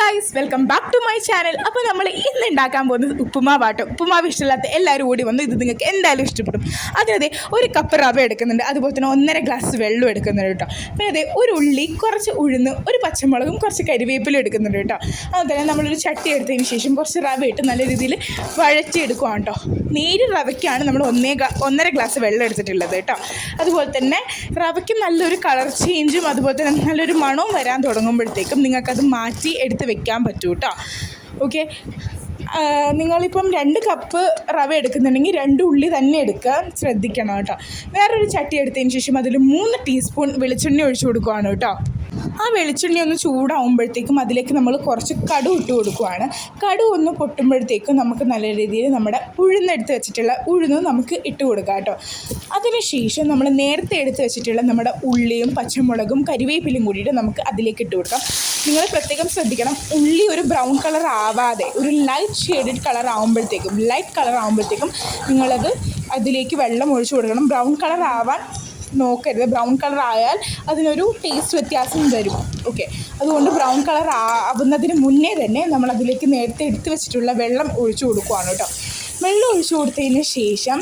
Guys, welcome back to my channel. അപ്പോൾ നമ്മൾ ഇന്ന് ഉണ്ടാക്കാൻ പോകുന്നത് ഉപ്പുമാവാട്ടോ. ഉപ്പുമാവ് ഇഷ്ടമില്ലാത്ത എല്ലാവരും ഓടി വന്നു, ഇത് നിങ്ങൾക്ക് എന്തായാലും ഇഷ്ടപ്പെടും. അതെ, ഒരു കപ്പ് റവ എടുക്കുന്നുണ്ട്, അതുപോലെ തന്നെ 1.5 ഗ്ലാസ് വെള്ളം എടുക്കുന്നുണ്ട് കേട്ടോ. പിന്നെ അതെ, ഒരു ഉള്ളി, കുറച്ച് ഉഴുന്ന്, ഒരു പച്ചമുളകും, കുറച്ച് കരിവേപ്പിലും എടുക്കുന്നുണ്ട് കേട്ടോ. അതുപോലെ നമ്മളൊരു ചട്ടി എടുത്തതിന് ശേഷം കുറച്ച് റവ ഇട്ട് നല്ല രീതിയിൽ വഴറ്റിയെടുക്കുകയാണ് കേട്ടോ. നേരി റവയ്ക്കാണ് നമ്മൾ 1.5 ഗ്ലാസ് വെള്ളം എടുത്തിട്ടുള്ളത് കേട്ടോ. അതുപോലെ തന്നെ റവയ്ക്ക് നല്ലൊരു കളർ ചേഞ്ചും അതുപോലെ തന്നെ നല്ലൊരു മണവും വരാൻ തുടങ്ങുമ്പോഴത്തേക്കും നിങ്ങൾക്കത് മാറ്റി എടുത്ത് വെക്കാൻ പറ്റൂ കേട്ടോ. ഓക്കെ, നിങ്ങളിപ്പം 2 കപ്പ് റവ എടുക്കുന്നുണ്ടെങ്കിൽ 2 ഉള്ളി തന്നെ എടുക്കാൻ ശ്രദ്ധിക്കണം കേട്ടോ. വേറൊരു ചട്ടി എടുത്തതിന് ശേഷം അതിൽ 3 ടീസ്പൂൺ വെളിച്ചെണ്ണ ഒഴിച്ചു കൊടുക്കുകയാണ് കേട്ടോ. ആ വെളിച്ചെണ്ണ ഒന്ന് ചൂടാവുമ്പോഴത്തേക്കും അതിലേക്ക് നമ്മൾ കുറച്ച് കടുക് ഇട്ട് കൊടുക്കുകയാണ്. കടുക് ഒന്ന് പൊട്ടുമ്പോഴത്തേക്കും നമുക്ക് നല്ല രീതിയിൽ നമ്മുടെ ഉഴുന്നെടുത്ത് വെച്ചിട്ടുള്ള ഉഴുന്ന് നമുക്ക് ഇട്ട് കൊടുക്കാം കേട്ടോ. അതിനുശേഷം നമ്മൾ നേരത്തെ എടുത്ത് വെച്ചിട്ടുള്ള നമ്മുടെ ഉള്ളിയും പച്ചമുളകും കരിവേപ്പിലും കൂടിയിട്ട് നമുക്ക് അതിലേക്ക് ഇട്ട് കൊടുക്കാം. നിങ്ങൾ പ്രത്യേകം ശ്രദ്ധിക്കണം, ഉള്ളി ഒരു ബ്രൗൺ കളർ ആവാതെ ഒരു ലൈറ്റ് ഷെയ്ഡഡ് കളർ ആകുമ്പോഴത്തേക്കും നിങ്ങളത് അതിലേക്ക് വെള്ളം ഒഴിച്ചു കൊടുക്കണം. ബ്രൗൺ കളർ ആവാൻ നോക്കരുത്. ബ്രൗൺ കളർ ആയാൽ അതിനൊരു ടേസ്റ്റ് വ്യത്യാസം വരും. ഓക്കെ, അതുകൊണ്ട് ബ്രൗൺ കളർ ആവുന്നതിന് മുന്നേ തന്നെ നമ്മൾ അതിലേക്ക് നേരത്തെ എടുത്ത് വെച്ചിട്ടുള്ള വെള്ളം ഒഴിച്ചു കൊടുക്കുകയാണ് കേട്ടോ. വെള്ളം ഒഴിച്ചു കൊടുത്തതിന് ശേഷം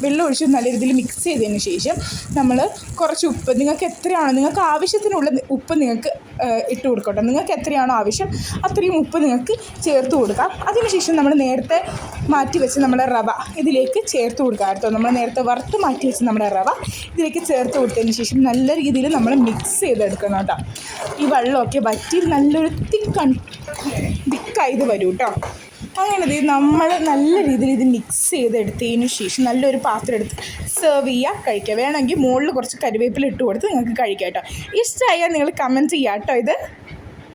വെള്ളം ഒഴിച്ച് നല്ല രീതിയിൽ മിക്സ് ചെയ്തതിന് ശേഷം നമ്മൾ കുറച്ച് ഉപ്പ്, നിങ്ങൾക്ക് ആവശ്യത്തിനുള്ള ഉപ്പ് നിങ്ങൾക്ക് ഇട്ട് കൊടുക്കട്ടെ. നിങ്ങൾക്ക് എത്രയാണോ ആവശ്യം അത്രയും ഉപ്പ് നിങ്ങൾക്ക് ചേർത്ത് കൊടുക്കാം. അതിനുശേഷം നമ്മൾ നേരത്തെ മാറ്റി വെച്ച് നമ്മുടെ റവ ഇതിലേക്ക് ചേർത്ത് കൊടുക്കുക കേട്ടോ. നമ്മൾ നേരത്തെ വറുത്ത് മാറ്റി വെച്ച് നമ്മുടെ റവ ഇതിലേക്ക് ചേർത്ത് കൊടുത്തതിന് ശേഷം നല്ല രീതിയിൽ നമ്മൾ മിക്സ് ചെയ്തെടുക്കണം കേട്ടോ. ഈ വെള്ളമൊക്കെ വറ്റി നല്ലൊരു തിക്കായത് വരും കേട്ടോ. അങ്ങനെ നമ്മൾ നല്ല രീതിയിൽ ഇത് മിക്സ് ചെയ്തെടുത്തതിന് ശേഷം നല്ലൊരു പാത്രം എടുത്ത് സെർവ് ചെയ്യുക, കഴിക്കുക. വേണമെങ്കിൽ മുകളിൽ കുറച്ച് കരിവേപ്പില ഇട്ട് കൊടുത്ത് നിങ്ങൾക്ക് കഴിക്കാം കേട്ടോ. ഇഷ്ടമായാൽ നിങ്ങൾ കമൻറ്റ് ചെയ്യുക കേട്ടോ. ഇത്